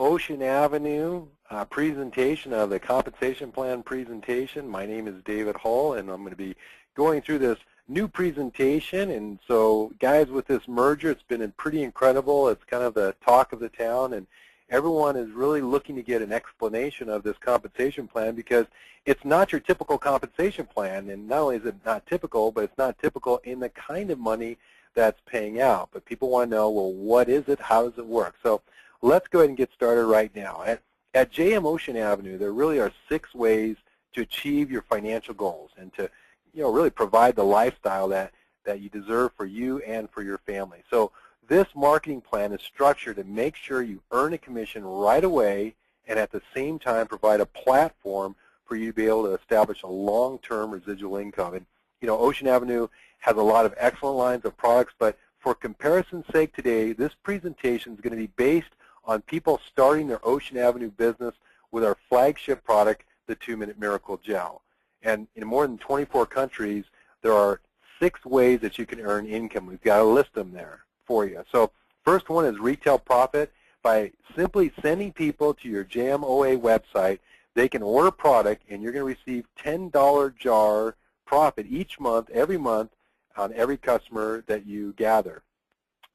Ocean Avenue presentation of the compensation plan presentation. My name is David Hull, and I'm going to be going through this new presentation. And so, guys, with this merger, it's been pretty incredible. It's kind of the talk of the town, and everyone is really looking to get an explanation of this compensation plan because it's not your typical compensation plan. And not only is it not typical, but it's not typical in the kind of money that's paying out. But people want to know, well, what is it? How does it work? So let's go ahead and get started right now. At JM Ocean Avenue, there really are 6 ways to achieve your financial goals and to really provide the lifestyle that you deserve for you and for your family. So this marketing plan is structured to make sure you earn a commission right away and at the same time provide a platform for you to be able to establish a long-term residual income. And Ocean Avenue has a lot of excellent lines of products, but for comparison's sake today, this presentation is going to be based on people starting their Ocean Avenue business with our flagship product, the 2-Minute Miracle Gel. And in more than 24 countries, there are 6 ways that you can earn income. We've got to list them there for you. So first one is retail profit. By simply sending people to your JMOA website, they can order product, and you're going to receive $10 jar profit each month, every month, on every customer that you gather.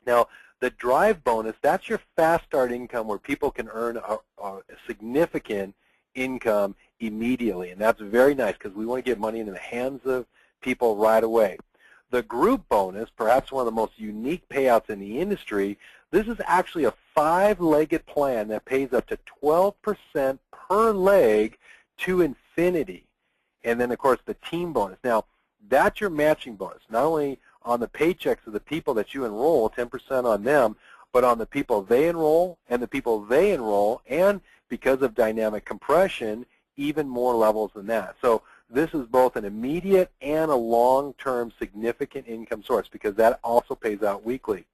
Now, the drive bonus, that's your fast start income where people can earn a significant income immediately, and that's very nice because we want to get money into the hands of people right away. The group bonus, perhaps one of the most unique payouts in the industry, this is actually a 5-legged plan that pays up to 12% per leg to infinity. And then, of course, the team bonus. Now, that's your matching bonus, not only on the paychecks of the people that you enroll, 10% on them, but on the people they enroll and the people they enroll, and because of dynamic compression, even more levels than that. So this is both an immediate and a long-term significant income source because that also pays out weekly.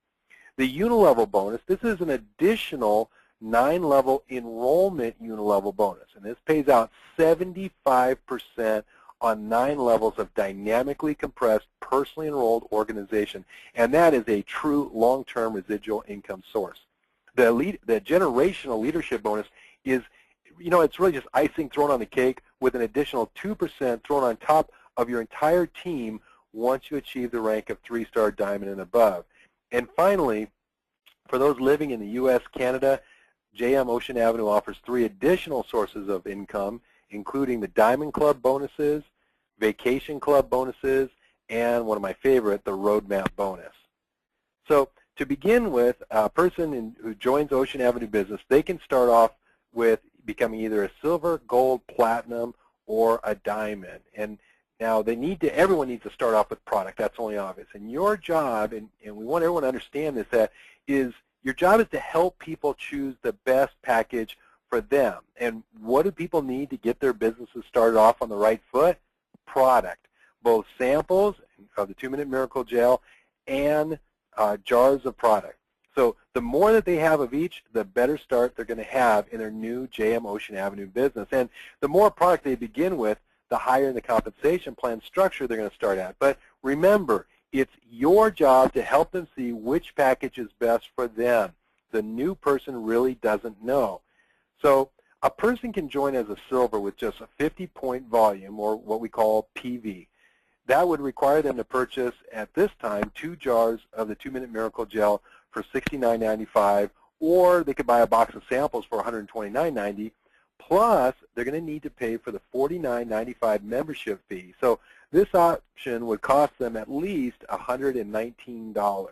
The unilevel bonus, this is an additional 9-level enrollment unilevel bonus, and this pays out 75% on 9 levels of dynamically compressed, personally enrolled organization, and that is a true long-term residual income source. The generational leadership bonus is, it's really just icing thrown on the cake with an additional 2% thrown on top of your entire team once you achieve the rank of 3-star diamond and above. And finally, for those living in the U.S., Canada, JM Ocean Avenue offers 3 additional sources of income, including the Diamond Club bonuses, Vacation Club bonuses, and one of my favorite, the Roadmap bonus. So to begin with, a person who joins Ocean Avenue Business, they can start off with becoming either a silver, gold, platinum, or a diamond. And now everyone needs to start off with product. That's only obvious. And your job, and we want everyone to understand this, your job is to help people choose the best package for them. And what do people need to get their businesses started off on the right foot? Product, both samples of the 2-Minute Miracle Gel and jars of product. So the more that they have of each, the better start they're going to have in their new JM Ocean Avenue business. And the more product they begin with, the higher in the compensation plan structure they're going to start at. But remember, it's your job to help them see which package is best for them. The new person really doesn't know. So a person can join as a silver with just a 50-point volume, or what we call PV. That would require them to purchase, at this time, 2 jars of the 2-Minute Miracle Gel for $69.95, or they could buy a box of samples for $129.90, plus they're going to need to pay for the $49.95 membership fee. So this option would cost them at least $119.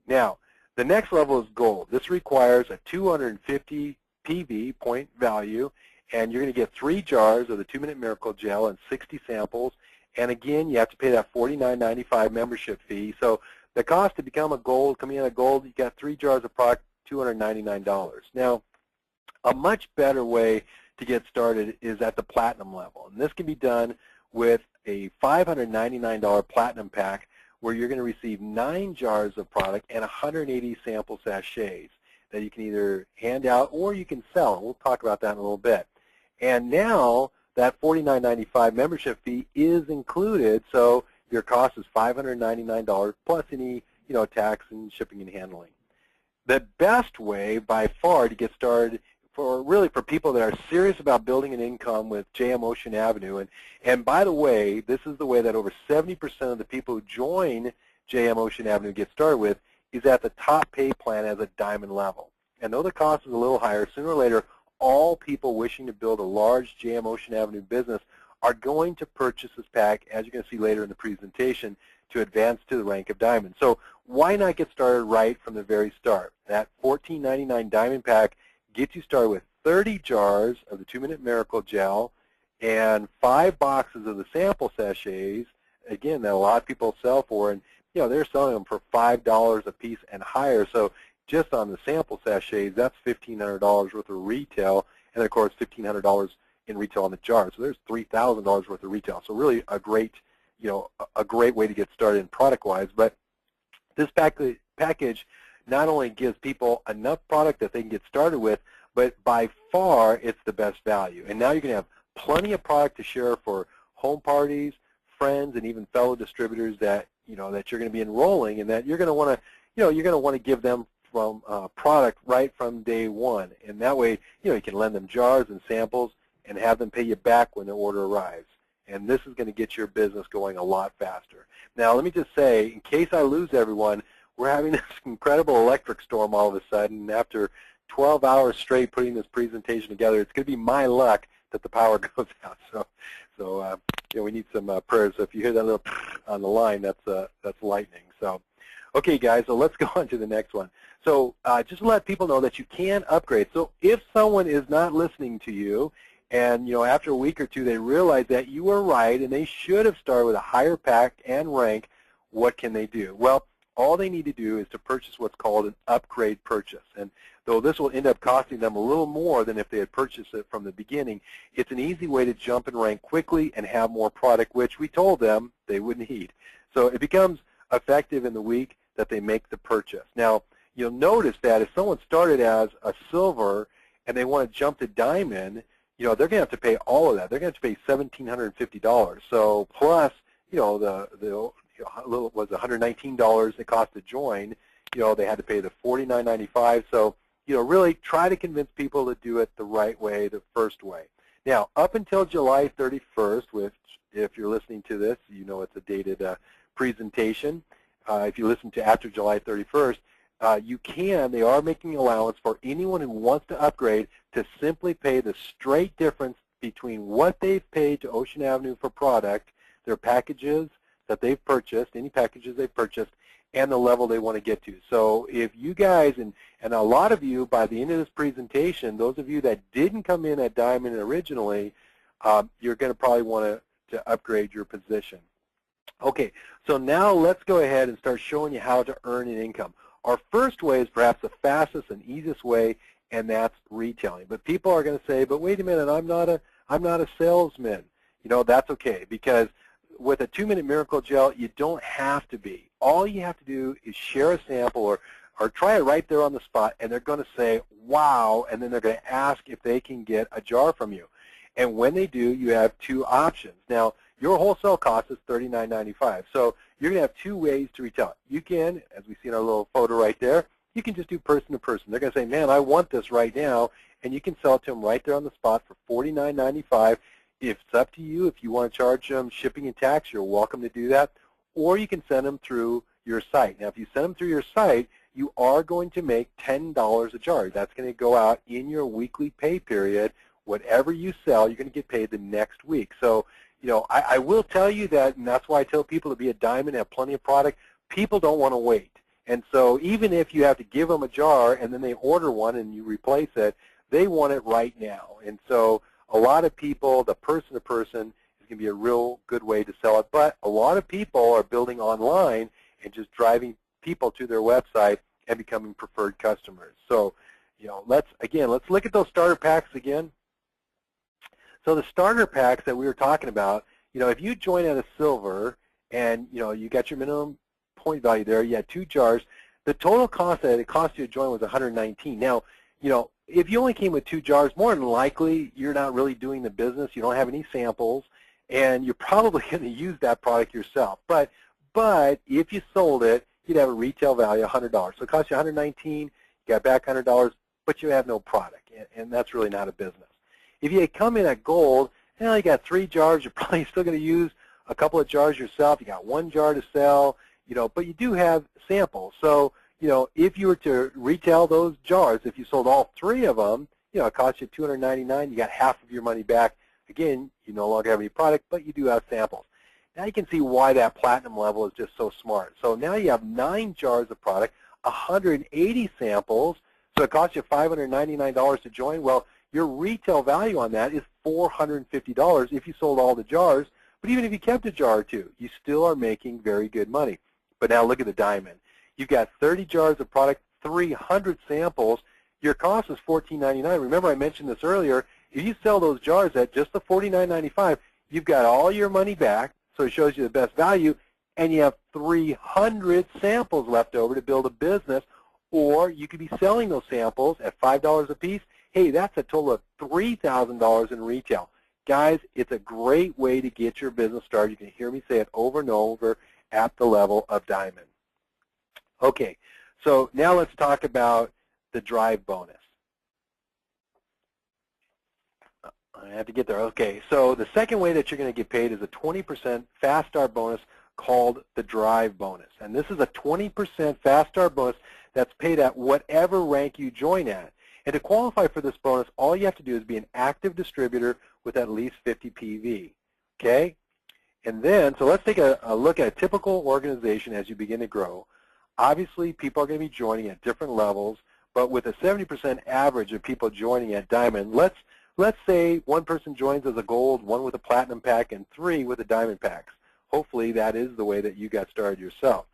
Now, the next level is gold. This requires a 250 PV point value, and you're going to get 3 jars of the 2-Minute Miracle Gel and 60 samples. And again, you have to pay that $49.95 membership fee. So the cost to become a gold, coming in at gold, you got 3 jars of product, $299. Now, a much better way to get started is at the platinum level. And this can be done with a $599 platinum pack where you're going to receive 9 jars of product and 180 sample sachets that you can either hand out or you can sell. We'll talk about that in a little bit. And now that $49.95 membership fee is included, so your cost is $599 plus any tax and shipping and handling. the best way by far to get started for people that are serious about building an income with JM Ocean Avenue, and by the way, this is the way that over 70% of the people who join JM Ocean Avenue get started with, is at the top pay plan as a diamond level. And though the cost is a little higher, sooner or later, all people wishing to build a large JM Ocean Avenue business are going to purchase this pack, as you're going to see later in the presentation, to advance to the rank of diamond. So why not get started right from the very start? That $14.99 diamond pack gets you started with 30 jars of the 2-Minute Miracle Gel and 5 boxes of the sample sachets, again, that a lot of people sell for, and they're selling them for $5 a piece and higher. So just on the sample sachets, that's $1,500 worth of retail, and of course $1,500 in retail on the jar. So there's $3,000 worth of retail. So really a great, a great way to get started in product-wise. But this package not only gives people enough product that they can get started with, but by far it's the best value. And now you're going to have plenty of product to share for home parties, friends, and even fellow distributors that that you're going to be enrolling, and that you're going to want to you're going to want to give them from product right from day one. And that way you can lend them jars and samples and have them pay you back when their order arrives. And this is going to get your business going a lot faster. Now let me just say, in case I lose everyone, we're having this incredible electric storm all of a sudden, and after 12 hours straight putting this presentation together, it's going to be my luck that the power goes out. So we need some prayers. So if you hear that little on the line, that's lightning. So, okay, guys, so let's go on to the next one. So just to let people know that you can upgrade. So if someone is not listening to you, and after a week or two they realize that you were right and they should have started with a higher pack and rank, what can they do? Well, all they need to do is to purchase what's called an upgrade purchase. And though this will end up costing them a little more than if they had purchased it from the beginning, it's an easy way to jump and rank quickly and have more product, which we told them they would need. So it becomes effective in the week that they make the purchase. Now, you'll notice that if someone started as a silver and they want to jump to diamond, they're going to have to pay all of that. They're going to have to pay $1,750. So plus, the was $119 it cost to join. They had to pay the $49.95. So, really try to convince people to do it the right way, the first way. Now, up until July 31st, which if you're listening to this, it's a dated presentation. If you listen to after July 31st, they are making allowance for anyone who wants to upgrade to simply pay the straight difference between what they've paid to Ocean Avenue for product, their packages that they've purchased, any packages they've purchased, and the level they want to get to. So if you guys, and a lot of you, by the end of this presentation, those of you that didn't come in at Diamond originally, you're going to probably want to upgrade your position. Okay, so now let's go ahead and start showing you how to earn an income. Our first way is perhaps the fastest and easiest way, and that's retailing. But people are going to say, but wait a minute, I'm not a salesman. That's okay, because with a 2-Minute Miracle Gel, you don't have to be. All you have to do is share a sample or try it right there on the spot, and they're going to say, wow, and then they're going to ask if they can get a jar from you. And when they do, you have 2 options. Now, your wholesale cost is $39.95, so you're going to have 2 ways to retail it. You can, as we see in our little photo right there, you can just do person to person. They're going to say, man, I want this right now, and you can sell it to them right there on the spot for $49.95. If it's up to you, if you want to charge them shipping and tax, you're welcome to do that, or you can send them through your site. Now, if you send them through your site, you are going to make $10 a jar. That's going to go out in your weekly pay period. Whatever you sell, you're going to get paid the next week. So, I will tell you that, and that's why I tell people to be a diamond, have plenty of product. People don't want to wait. And so even if you have to give them a jar and then they order one and you replace it, they want it right now. And so a lot of people, the person-to-person is going to be a real good way to sell it. But a lot of people are building online and just driving people to their website and becoming preferred customers. So, let's look at those starter packs again. So the starter packs that we were talking about, if you join at a silver and, you got your minimum point value there, you had 2 jars, the total cost that it cost you to join was $119. Now, if you only came with 2 jars, more than likely you're not really doing the business, you don't have any samples, and you're probably going to use that product yourself. But if you sold it, you'd have a retail value of $100. So it costs you $119, You got back $100, but you have no product, and that's really not a business. If you come in at gold, you got 3 jars, you're probably still going to use a couple of jars yourself. You got 1 jar to sell, but you do have samples. So, if you were to retail those jars, if you sold all 3 of them, it cost you $299. You got half of your money back. Again, you no longer have any product, but you do have samples. Now you can see why that platinum level is just so smart. So now you have 9 jars of product, 180 samples, so it costs you $599 to join. Well, your retail value on that is $450 if you sold all the jars, but even if you kept a jar or 2, you still are making very good money. But now look at the diamond. You've got 30 jars of product, 300 samples. Your cost is $14.99. Remember I mentioned this earlier. If you sell those jars at just the $49.95, you've got all your money back, so it shows you the best value, and you have 300 samples left over to build a business, or you could be selling those samples at $5 a piece. Hey, that's a total of $3,000 in retail. Guys, it's a great way to get your business started. You can hear me say it over and over at the level of diamond. Okay, so now let's talk about the drive bonus. I have to get there. Okay, so the second way that you're going to get paid is a 20% fast start bonus called the drive bonus. And this is a 20% fast start bonus that's paid at whatever rank you join at. And to qualify for this bonus, all you have to do is be an active distributor with at least 50 PV. Okay? And then, so let's take a look at a typical organization as you begin to grow. Obviously, people are going to be joining at different levels, but with a 70% average of people joining at diamond, let's say one person joins as a gold, 1 with a platinum pack, and 3 with a diamond packs. Hopefully that is the way that you got started yourself.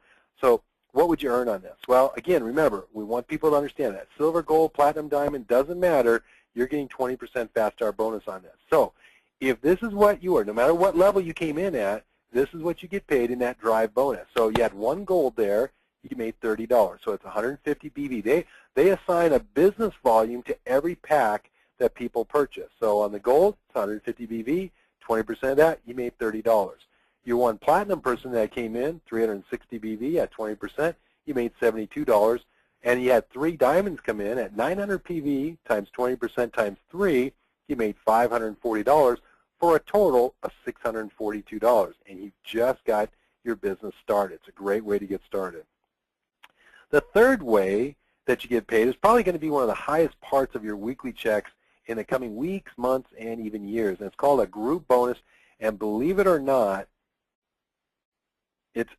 So what would you earn on this? Well, again, remember, we want people to understand that. Silver, gold, platinum, diamond, doesn't matter. You're getting 20% fast start bonus on this. So if this is what you are, no matter what level you came in at, this is what you get paid in that drive bonus. So you had 1 gold there, you made $30. So it's 150 BV. They assign a business volume to every pack that people purchase. So on the gold, it's 150 BV, 20% of that, you made $30. Your 1 platinum person that came in, 360 BV at 20%, you made $72. And you had 3 diamonds come in at 900 PV times 20% times 3, you made $540 for a total of $642. And you just got your business started. It's a great way to get started. The third way that you get paid is probably going to be one of the highest parts of your weekly checks in the coming weeks, months, and even years. And it's called a group bonus. And believe it or not, it's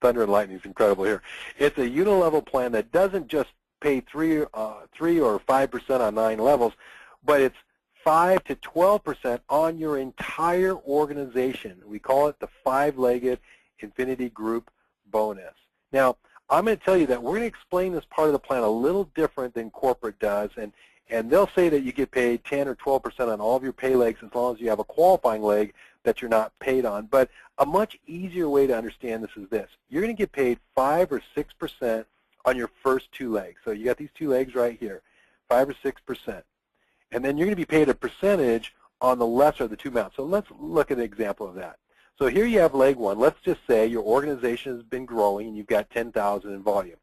thunder and lightning is incredible here. It's a unilevel plan that doesn't just pay 3 or 5% on 9 levels, but it's 5 to 12% on your entire organization. We call it the 5-legged Infinity Group bonus. Now, I'm going to tell you that we're going to explain this part of the plan a little different than corporate does, and they'll say that you get paid 10 or 12% on all of your pay legs as long as you have a qualifying leg that you're not paid on. But a much easier way to understand this is this. You're going to get paid 5 or 6% on your first 2 legs. So you got these 2 legs right here, 5 or 6%. And then you're going to be paid a percentage on the lesser of the 2 amounts. So let's look at an example of that. So here you have leg 1. Let's just say your organization has been growing and you've got 10,000 in volume.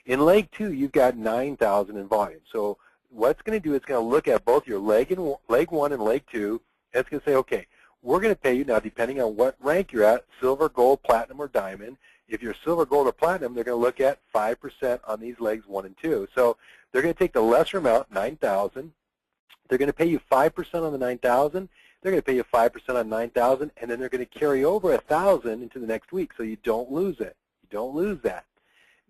In leg 2, you've got 9,000 in volume. So what it's going to do, it's going to look at both your leg 1 and leg 2, and it's going to say, okay, we're going to pay you now, depending on what rank you're at, silver, gold, platinum, or diamond. If you're silver, gold, or platinum, they're going to look at 5% on these legs 1 and 2. So they're going to take the lesser amount, 9,000. They're going to pay you 5% on the 9,000. They're going to pay you 5% on 9,000, and then they're going to carry over 1,000 into the next week, so you don't lose it. You don't lose that.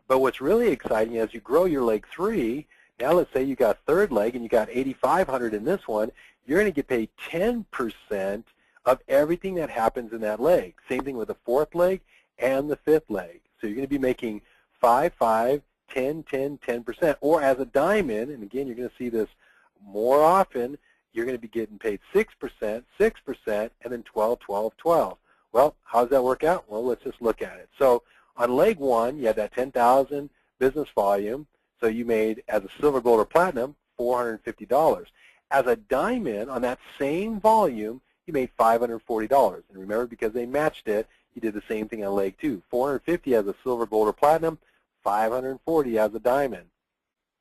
But what's really exciting, as you grow your leg 3, now let's say you got 3rd leg and you got 8,500 in this one, you're going to get paid 10% of everything that happens in that leg. Same thing with the 4th leg and the 5th leg. So you're going to be making 5, 5, 10, 10, 10%. Or as a diamond, and again, you're going to see this more often, you're going to be getting paid 6%, 6%, and then 12, 12, 12. Well, how does that work out? Well, let's just look at it. So on leg 1, you had that 10,000 business volume. So you made, as a silver, gold, or platinum, $450. As a diamond, on that same volume, you made $540. And remember, because they matched it, you did the same thing on leg 2. $450 as a silver, gold, or platinum, $540 as a diamond.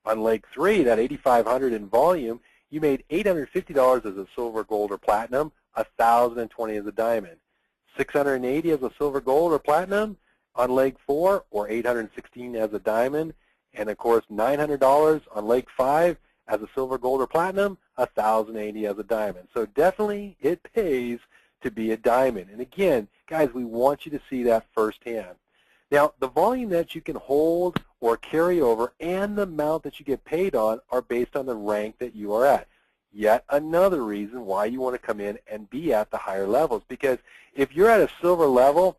On leg 3, that $8,500 in volume, you made $850 as a silver, gold, or platinum, $1,020 as a diamond. $680 as a silver, gold, or platinum on leg 4, or $816 as a diamond. And of course, $900 on leg 5 as a silver, gold, or platinum, $1,080 as a diamond. So definitely it pays to be a diamond. And again, guys, we want you to see that firsthand. Now, the volume that you can hold or carry over and the amount that you get paid on are based on the rank that you are at. Yet another reason why you want to come in and be at the higher levels, because if you're at a silver level,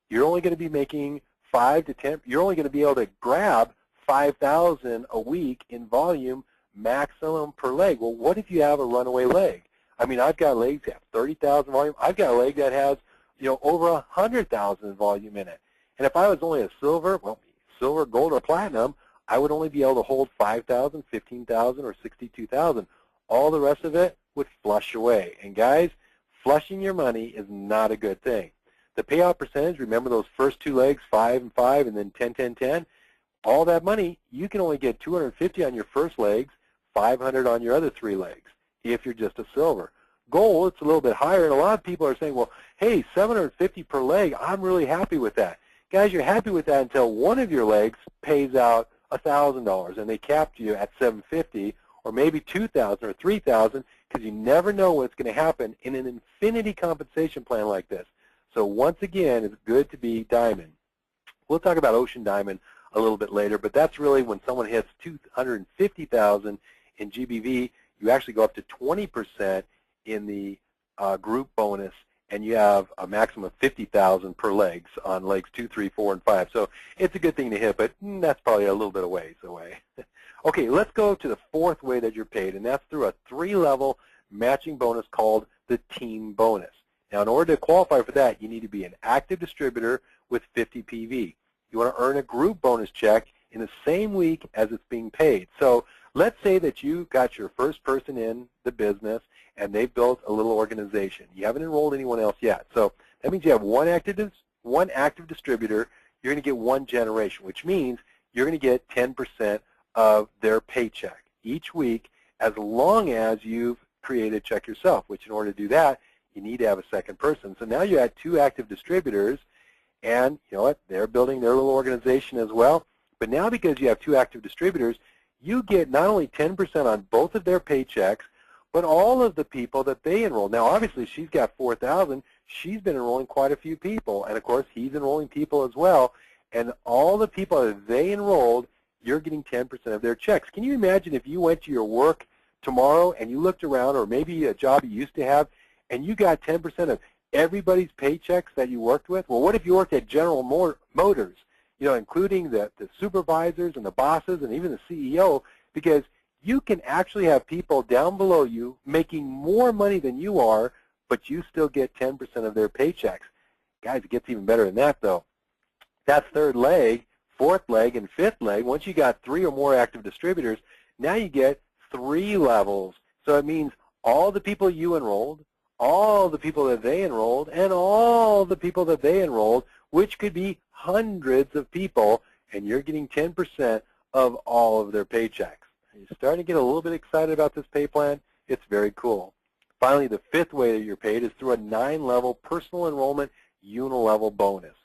you're only going to be making 5 to 10, you're only going to be able to grab 5,000 a week in volume maximum per leg. Well, what if you have a runaway leg? I mean, I've got legs that have 30,000 volume. I've got a leg that has, over 100,000 volume in it. And if I was only a silver, well, silver, gold, or platinum, I would only be able to hold 5,000, 15,000, or 62,000. All the rest of it would flush away. And guys, flushing your money is not a good thing. The payout percentage, remember those first 2 legs, 5 and 5, and then 10, 10, 10, all that money, you can only get 250 on your first legs, 500 on your other 3 legs, if you're just a silver. Gold, it's a little bit higher, and a lot of people are saying, well, hey, 750 per leg, I'm really happy with that. Guys, you're happy with that until one of your legs pays out $1,000, and they capped you at 750, or maybe 2,000 or 3,000, because you never know what's going to happen in an infinity compensation plan like this. So once again, it's good to be diamond. We'll talk about ocean diamond a little bit later, but that's really when someone hits 250,000 in GBV, you actually go up to 20% in the group bonus, and you have a maximum of 50,000 per legs on legs 2, 3, 4, and 5. So it's a good thing to hit, but that's probably a little bit of ways away. Okay, let's go to the 4th way that you're paid, and that's through a 3-level matching bonus called the team bonus. Now, in order to qualify for that, you need to be an active distributor with 50 PV. You want to earn a group bonus check in the same week as it's being paid. So let's say that you got your first person in the business, and they've built a little organization. You haven't enrolled anyone else yet. So that means you have one active distributor. You're going to get 1 generation, which means you're going to get 10% of their paycheck each week, as long as you've created a check yourself, which in order to do that, you need to have a second person. So now you have 2 active distributors, and you know what? They're building their little organization as well. But now because you have 2 active distributors, you get not only 10% on both of their paychecks, but all of the people that they enroll. Now, obviously, she's got 4,000. She's been enrolling quite a few people. And, of course, he's enrolling people as well. And all the people that they enrolled, you're getting 10% of their checks. Can you imagine if you went to your work tomorrow and you looked around, or maybe a job you used to have, and you got 10% of everybody's paychecks that you worked with? Well, what if you worked at General Motors, including the supervisors and the bosses and even the CEO, because you can actually have people down below you making more money than you are, but you still get 10% of their paychecks. Guys, it gets even better than that, though. That 3rd leg, 4th leg, and 5th leg, once you got 3 or more active distributors, now you get 3 levels. So it means all the people you enrolled, all the people that they enrolled, and all the people that they enrolled, which could be hundreds of people, and you're getting 10% of all of their paychecks. You're starting to get a little bit excited about this pay plan. It's very cool. Finally, the 5th way that you're paid is through a 9-level personal enrollment unilevel bonus.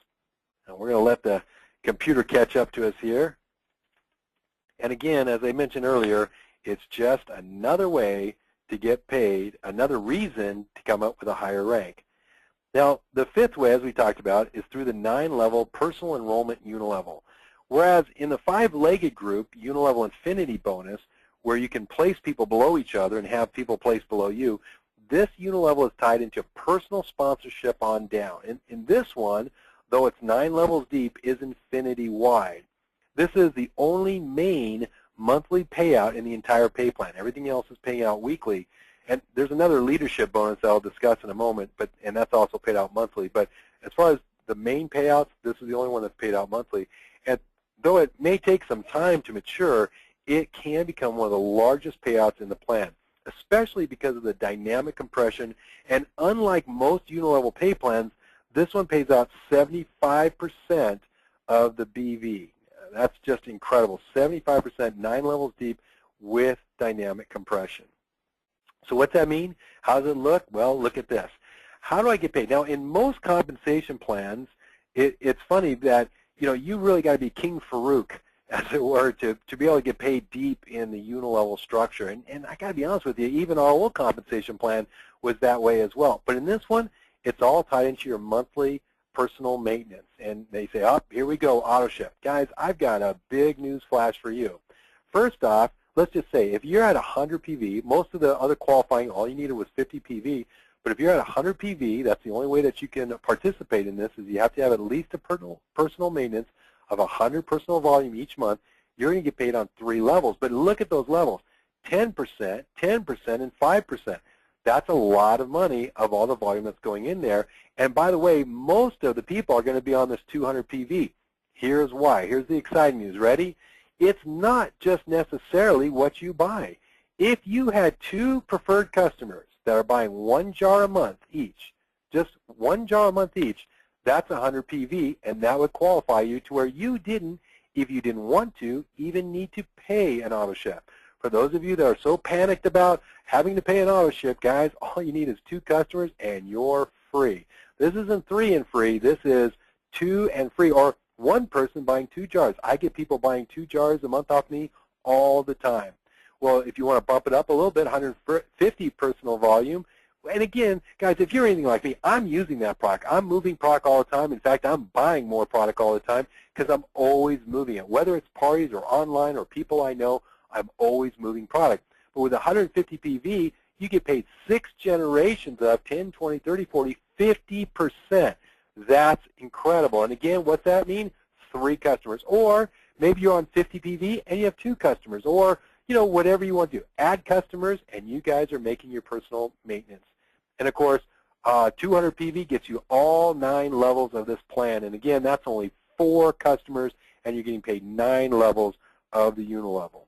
Now, we're going to let the computer catch up to us here. And again, as I mentioned earlier, it's just another way to get paid, another reason to come up with a higher rank. Now, the 5th way, as we talked about, is through the 9-level personal enrollment unilevel. Whereas in the 5-legged group, unilevel infinity bonus, where you can place people below each other and have people placed below you, this unilevel is tied into personal sponsorship on down. In this one, though it's 9 levels deep, is infinity wide. This is the only main monthly payout in the entire pay plan. Everything else is paying out weekly. And there's another leadership bonus that I'll discuss in a moment, and that's also paid out monthly. But as far as the main payouts, this is the only one that's paid out monthly. And though it may take some time to mature, it can become one of the largest payouts in the plan, especially because of the dynamic compression. And unlike most unilevel pay plans, this one pays out 75% of the BV. That's just incredible. 75%, 9 levels deep with dynamic compression. So what's that mean? How does it look? Well, look at this. How do I get paid? Now, in most compensation plans, it's funny that, you really got to be King Farouk, as it were, to be able to get paid deep in the unilevel structure. And I got to be honest with you, even our old compensation plan was that way as well. But in this one, it's all tied into your monthly personal maintenance. And they say, here we go, AutoShip. Guys, I've got a big news flash for you. First off, let's just say if you're at 100 PV, most of the other qualifying, all you needed was 50 PV. But if you're at 100 PV, that's the only way that you can participate in this is you have to have at least a personal maintenance of 100 personal volume each month. You're going to get paid on 3 levels. But look at those levels, 10%, 10%, and 5%. That's a lot of money of all the volume that's going in there. And by the way, most of the people are going to be on this 200 PV. Here's why. Here's the exciting news. Ready? It's not just necessarily what you buy. If you had 2 preferred customers that are buying 1 jar a month each, just 1 jar a month each, that's 100 PV, and that would qualify you to where you didn't, if you didn't want to, even need to pay an AutoShip. For those of you that are so panicked about having to pay an AutoShip, guys, all you need is 2 customers, and you're free. This isn't 3 and free. This is 2 and free, or 1 person buying 2 jars. I get people buying 2 jars a month off me all the time. Well, if you want to bump it up a little bit, 150 personal volume. And again, guys, if you're anything like me, I'm using that product. I'm moving product all the time. In fact, I'm buying more product all the time because I'm always moving it. Whether it's parties or online or people I know, I'm always moving product. But with 150 PV, you get paid 6 generations of 10, 20, 30, 40, 50%. That's incredible. And again, what's that mean? 3 customers. Or maybe you're on 50 PV and you have 2 customers. Or whatever you want to do. Add customers, and you guys are making your personal maintenance. And, of course, 200 PV gets you all 9 levels of this plan. And, again, that's only 4 customers, and you're getting paid 9 levels of the unilevel.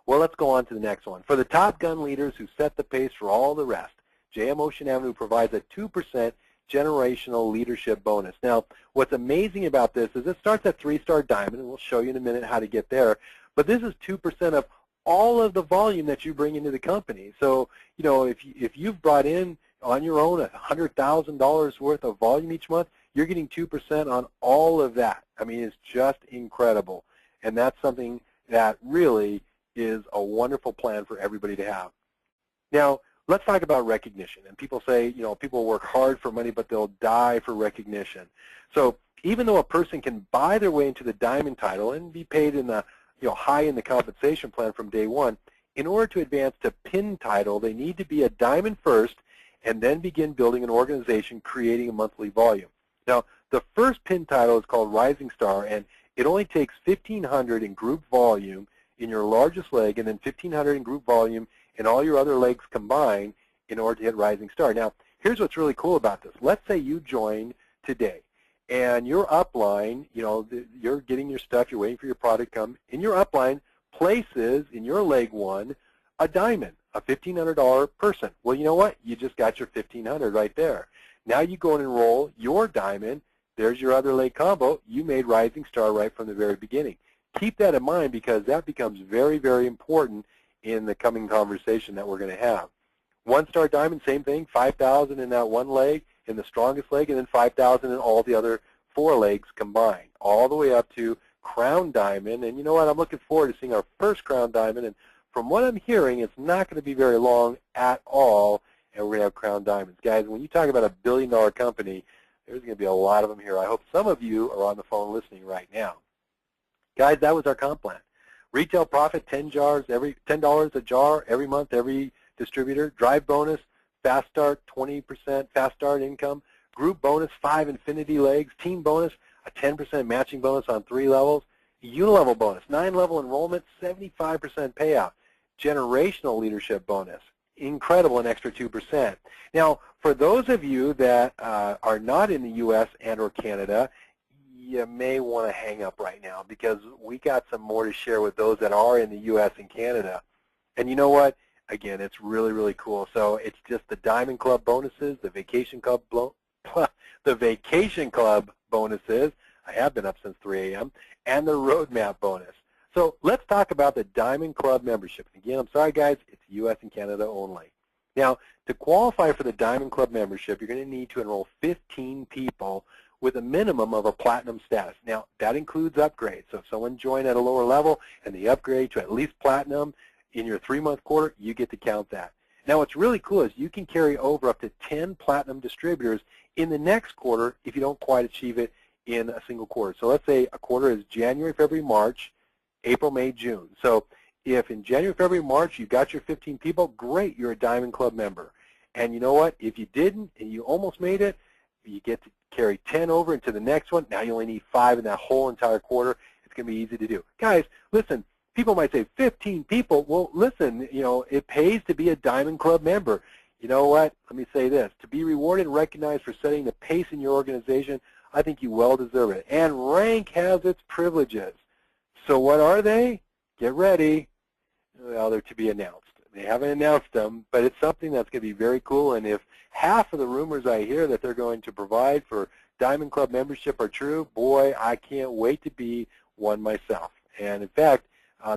Well, let's go on to the next one. For the top gun leaders who set the pace for all the rest, JM Ocean Avenue provides a 2% generational leadership bonus. Now, what's amazing about this is it starts at 3-star diamond, and we'll show you in a minute how to get there. But this is 2% of all of the volume that you bring into the company. So, if you've brought in on your own $100,000 worth of volume each month, you're getting 2% on all of that. I mean, it's just incredible. And that's something that really is a wonderful plan for everybody to have. Now, let's talk about recognition. And people say, people work hard for money, but they'll die for recognition. So even though a person can buy their way into the diamond title and be paid in the high in the compensation plan from day one, in order to advance to pin title, they need to be a diamond first and then begin building an organization creating a monthly volume. Now, the first pin title is called Rising Star, and it only takes 1,500 in group volume in your largest leg and then 1,500 in group volume in all your other legs combined in order to hit Rising Star. Now, here's what's really cool about this. Let's say you join today. And your upline, you're getting your stuff, you're waiting for your product to come. In your upline places, in your leg 1, a diamond, a $1,500 person. Well, you know what? You just got your $1,500 right there. Now you go and enroll your diamond. There's your other leg combo. You made Rising Star right from the very beginning. Keep that in mind because that becomes very, very important in the coming conversation that we're going to have. 1-star diamond, same thing, 5,000 in that one leg, in the strongest leg, and then 5,000 in all the other 4 legs combined, all the way up to Crown Diamond. And you know what? I'm looking forward to seeing our first Crown Diamond. And from what I'm hearing, it's not going to be very long at all, and we're going to have Crown Diamonds. Guys, when you talk about a billion-dollar company, there's going to be a lot of them here. I hope some of you are on the phone listening right now. Guys, that was our comp plan. Retail profit, $10 a jar every month, every distributor. Drive bonus, Fast Start, 20% Fast Start income. Group bonus, 5 infinity legs. Team bonus, a 10% matching bonus on 3 levels. Unilevel bonus, 9-level enrollment, 75% payout. Generational leadership bonus, incredible, an extra 2%. Now, for those of you that are not in the U.S. and or Canada, you may want to hang up right now because we got some more to share with those that are in the U.S. and Canada. And you know what? Again, it's really, really cool. So it's just the Diamond Club bonuses, the Vacation Club bonuses, I have been up since 3 a.m., and the roadmap bonus. So let's talk about the Diamond Club membership. Again, I'm sorry, guys, it's U.S. and Canada only. Now, to qualify for the Diamond Club membership, you're going to need to enroll 15 people with a minimum of a platinum status. Now, that includes upgrades. So if someone joined at a lower level and they upgrade to at least platinum in your 3-month quarter, you get to count that. Now, what's really cool is you can carry over up to 10 platinum distributors in the next quarter if you don't quite achieve it in a single quarter. So let's say a quarter is January, February, March, April, May, June. So if in January, February, March you got your 15 people, great, you're a Diamond Club member. And you know what? If you didn't and you almost made it, you get to carry 10 over into the next one. Now you only need 5 in that whole entire quarter. It's going to be easy to do. Guys, listen, people might say 15 people. Well, listen, you know, it pays to be a Diamond Club member. You know what? Let me say this. To be rewarded and recognized for setting the pace in your organization, I think you well deserve it. And rank has its privileges. So what are they? Get ready. Well, they're to be announced. They haven't announced them, but it's something that's going to be very cool. And if half of the rumors I hear that they're going to provide for Diamond Club membership are true, boy, I can't wait to be one myself. And in fact,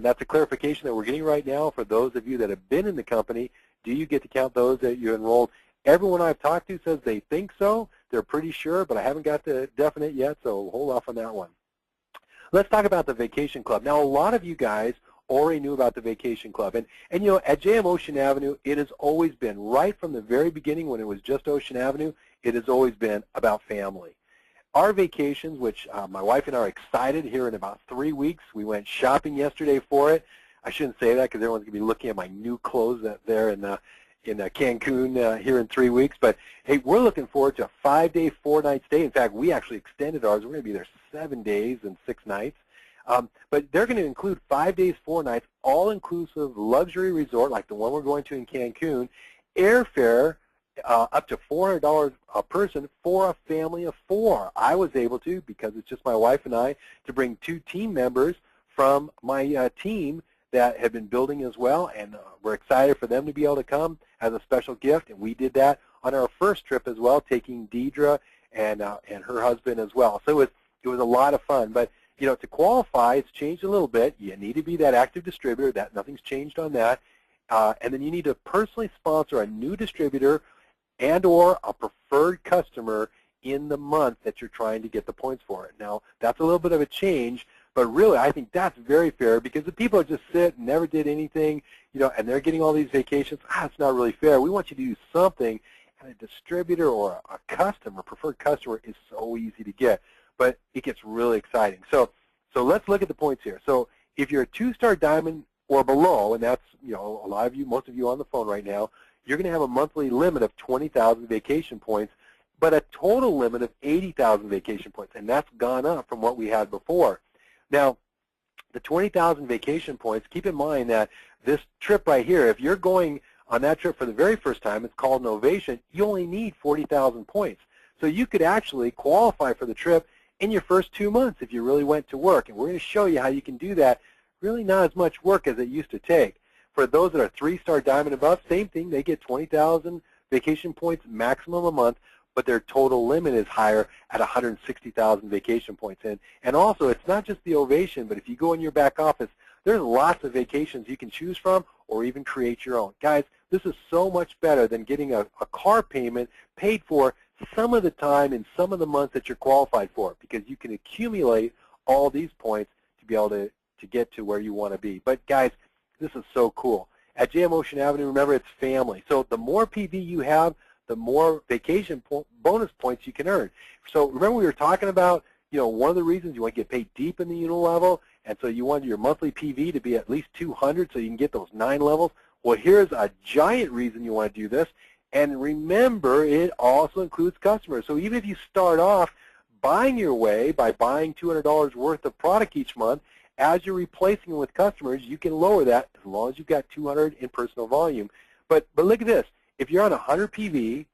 that's a clarification that we're getting right now for those of you that have been in the company. Do you get to count those that you enrolled? Everyone I've talked to says they think so. They're pretty sure, but I haven't got the definite yet, so hold off on that one. Let's talk about the Vacation Club. Now, a lot of you guys already knew about the Vacation Club. And you know, at JM Ocean Avenue, it has always been, right from the very beginning when it was just Ocean Avenue, it has always been about family. Our vacations, which my wife and I are excited here in about 3 weeks. We went shopping yesterday for it. I shouldn't say that because everyone's going to be looking at my new clothes there in Cancun here in 3 weeks. But, hey, we're looking forward to a 5-day, 4-night stay. In fact, we actually extended ours. We're going to be there 7 days and 6 nights. But they're going to include 5 days, 4 nights, all-inclusive luxury resort like the one we're going to in Cancun, airfare up to $400 a person for a family of 4. I was able to, because it's just my wife and I, to bring 2 team members from my team that have been building as well, and we're excited for them to be able to come as a special gift, and we did that on our first trip as well, taking Deidre and her husband as well. So it was a lot of fun. But you know, to qualify, it's changed a little bit. You need to be that active distributor. That nothing's changed on that. And then you need to personally sponsor a new distributor and or a preferred customer in the month that you're trying to get the points for it. Now, that's a little bit of a change, but really I think that's very fair because the people that just sit and never did anything, you know, and they're getting all these vacations, it's not really fair. We want you to do something, and a distributor or a customer, preferred customer, is so easy to get. But it gets really exciting. So let's look at the points here. So if you're a 2-star diamond or below, and that's, you know, a lot of you, most of you on the phone right now, you're going to have a monthly limit of 20,000 vacation points, but a total limit of 80,000 vacation points, and that's gone up from what we had before. Now, the 20,000 vacation points, keep in mind that this trip right here, if you're going on that trip for the very first time, it's called an Ovation, you only need 40,000 points. So you could actually qualify for the trip in your first 2 months if you really went to work. And we're going to show you how you can do that. Really not as much work as it used to take. For those that are 3-star diamond above, same thing. They get 20,000 vacation points maximum a month, but their total limit is higher at 160,000 vacation points. And also, it's not just the Ovation, but if you go in your back office, there's lots of vacations you can choose from or even create your own. Guys, this is so much better than getting a car payment paid for some of the time in some of the months that you're qualified for, because you can accumulate all these points to be able to get to where you want to be. But guys, this is so cool. At JM Ocean Avenue, remember, it's family. So the more PV you have, the more vacation bonus points you can earn. So remember we were talking about, you know, one of the reasons you want to get paid deep in the unit level, and so you want your monthly PV to be at least 200 so you can get those 9 levels. Well, here's a giant reason you want to do this. And remember, it also includes customers. So even if you start off buying your way by buying $200 worth of product each month, as you're replacing it with customers, you can lower that as long as you've got 200 in personal volume. But look at this. If you're on 100 PV,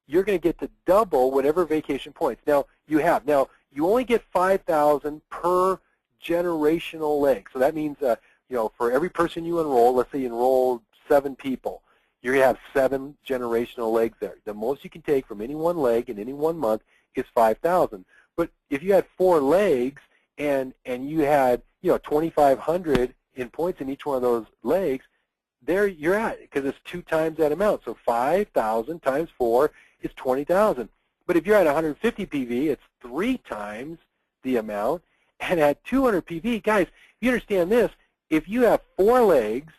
you're going to get to double whatever vacation points. Now, you only get 5,000 per generational leg. So that means, you know, for every person you enroll, let's say you enroll 7 people, you're going to have 7 generational legs there. The most you can take from any one leg in any one month is 5,000. But if you had 4 legs and you had 2,500 in points in each one of those legs, there you're at, because it's 2 times that amount. So 5,000 times 4 is 20,000. But if you're at 150 PV, it's 3 times the amount. And at 200 PV, guys, you understand this, if you have 4 legs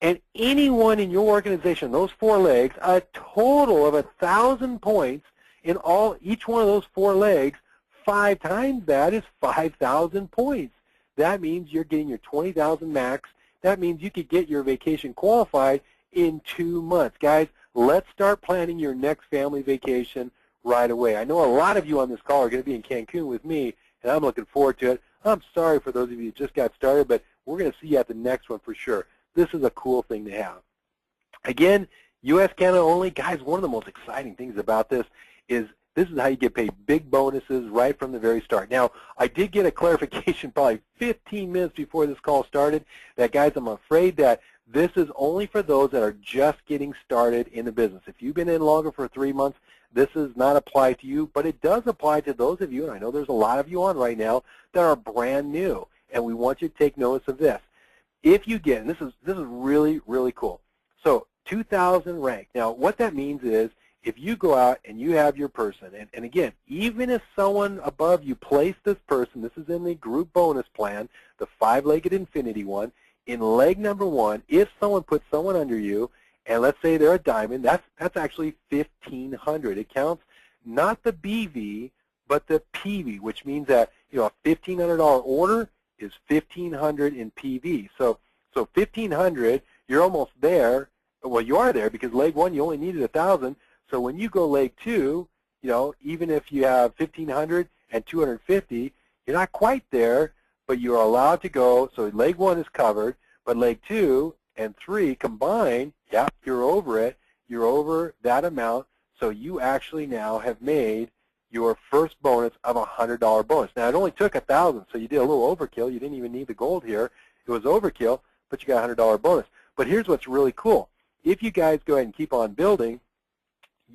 and anyone in your organization, those 4 legs, a total of 1,000 points in each one of those 4 legs, 5 times that is 5,000 points. That means you're getting your 20,000 max. That means you could get your vacation qualified in 2 months. Guys, let's start planning your next family vacation right away. I know a lot of you on this call are going to be in Cancun with me, and I'm looking forward to it. I'm sorry for those of you who just got started, but we're going to see you at the next one for sure. This is a cool thing to have. Again, U.S., Canada only. Guys, one of the most exciting things about this is how you get paid big bonuses right from the very start. Now, I did get a clarification probably 15 minutes before this call started that, guys, I'm afraid that this is only for those that are just getting started in the business. If you've been in longer for 3 months, this does not apply to you, but it does apply to those of you, and I know there's a lot of you on right now, that are brand new, and we want you to take notice of this. If you get, and this is really, really cool, so 2,000 rank. Now, what that means is if you go out and you have your person, and again, even if someone above you placed this person, this is in the group bonus plan, the 5-legged infinity one, in leg number 1, if someone puts someone under you, and let's say they're a diamond, that's actually 1,500. It counts not the BV, but the PV, which means that a $1,500 order is 1,500 in PV. So 1,500, you're almost there. Well, you are there because leg 1 you only needed 1,000. So when you go leg 2, even if you have 1,500 and 250, you're not quite there, but you're allowed to go. So leg 1 is covered, but leg 2 and 3 combined, yeah, you're over it. You're over that amount. So you actually now have made your first bonus of a $100 bonus. Now, it only took 1,000, so you did a little overkill. You didn't even need the gold here. It was overkill, but you got a $100 bonus. But here's what's really cool. If you guys go ahead and keep on building,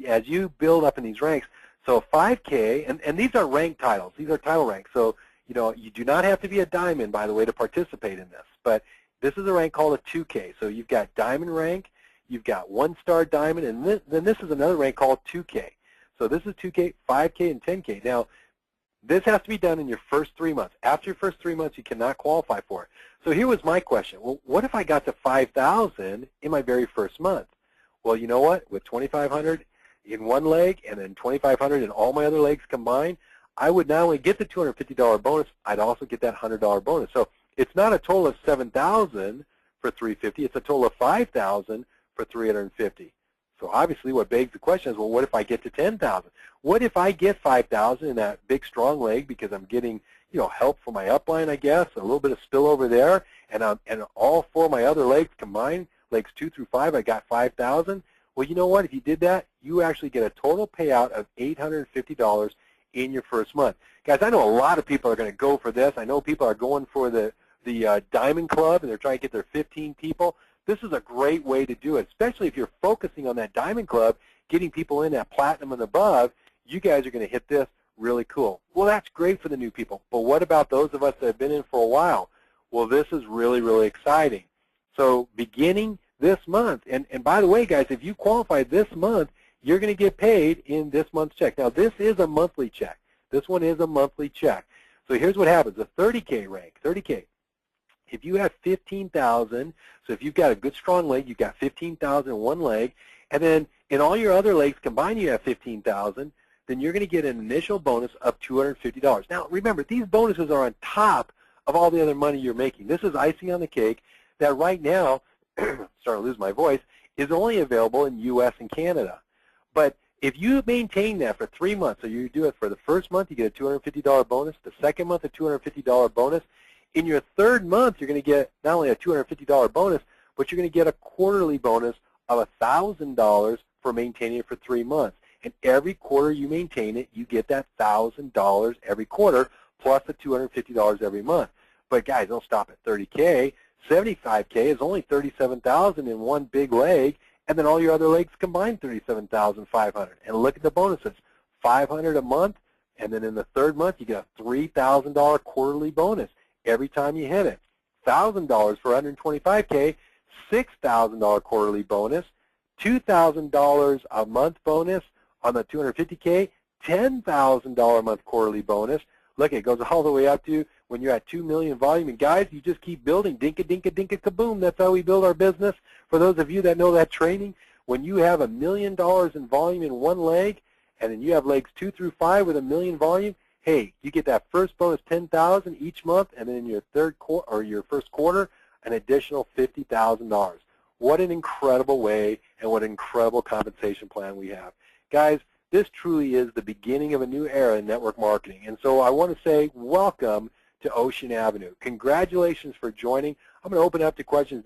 as you build up in these ranks, so 5K, and these are rank titles. These are title ranks. So, you do not have to be a diamond, by the way, to participate in this. But this is a rank called a 2K. So you've got diamond rank, you've got 1-star diamond, and then this is another rank called 2K. So this is 2K, 5K, and 10K. Now, this has to be done in your first 3 months. After your first 3 months, you cannot qualify for it. So here was my question. Well, what if I got to 5,000 in my very first month? Well, you know what? With 2,500 in one leg and then 2,500 in all my other legs combined, I would not only get the $250 bonus, I'd also get that $100 bonus. So it's not a total of 7,000 for $350. It's a total of 5,000 for $350. So obviously what begs the question is, well, what if I get to 10,000? What if I get 5,000 in that big strong leg because I'm getting, help for my upline, I guess, a little bit of spillover there, and all 4 of my other legs combined, legs 2 through 5, I got 5,000. Well, you know what? If you did that, you actually get a total payout of $850 in your first month. Guys, I know a lot of people are going to go for this. I know people are going for the Diamond Club, and they're trying to get their 15 people. This is a great way to do it, especially if you're focusing on that Diamond Club, getting people in at Platinum and above. You guys are going to hit this really cool. Well, that's great for the new people, but what about those of us that have been in for a while? Well, this is really, really exciting. So beginning this month, and by the way, guys, if you qualify this month, you're going to get paid in this month's check. Now, this is a monthly check. This one is a monthly check. So here's what happens. A 30K rank, 30K. If you have 15,000, so if you've got a good strong leg, you've got 15,000 in one leg, and then in all your other legs combined you have 15,000, then you're going to get an initial bonus of $250. Now, remember, these bonuses are on top of all the other money you're making. This is icing on the cake that right now, starting to lose my voice, is only available in U.S. and Canada. But if you maintain that for 3 months, so you do it for the first month, you get a $250 bonus, the second month a $250 bonus. In your third month, you're going to get not only a $250 bonus, but you're going to get a quarterly bonus of $1,000 for maintaining it for 3 months. And every quarter you maintain it, you get that $1,000 every quarter, plus the $250 every month. But guys, don't stop at 30K. 75K is only $37,000 in one big leg, and then all your other legs combined $37,500. And look at the bonuses: $500 a month, And then in the third month, you get a $3,000 quarterly bonus every time you hit it. $1,000 for 125K, $6,000 quarterly bonus, $2,000 a month bonus on the 250K, $10,000 a month quarterly bonus. Look, it goes all the way up to when you're at 2 million volume. And guys, you just keep building. Dinka, dinka, dinka, kaboom. That's how we build our business. For those of you that know that training, when you have $1 million in volume in one leg, and then you have legs 2 through 5 with $1 million volume, hey, you get that first bonus $10,000 each month, and then in your your first quarter, an additional $50,000. What an incredible way and what an incredible compensation plan we have. Guys, this truly is the beginning of a new era in network marketing. And so I want to say welcome to Ocean Avenue. Congratulations for joining. I'm going to open up to questions.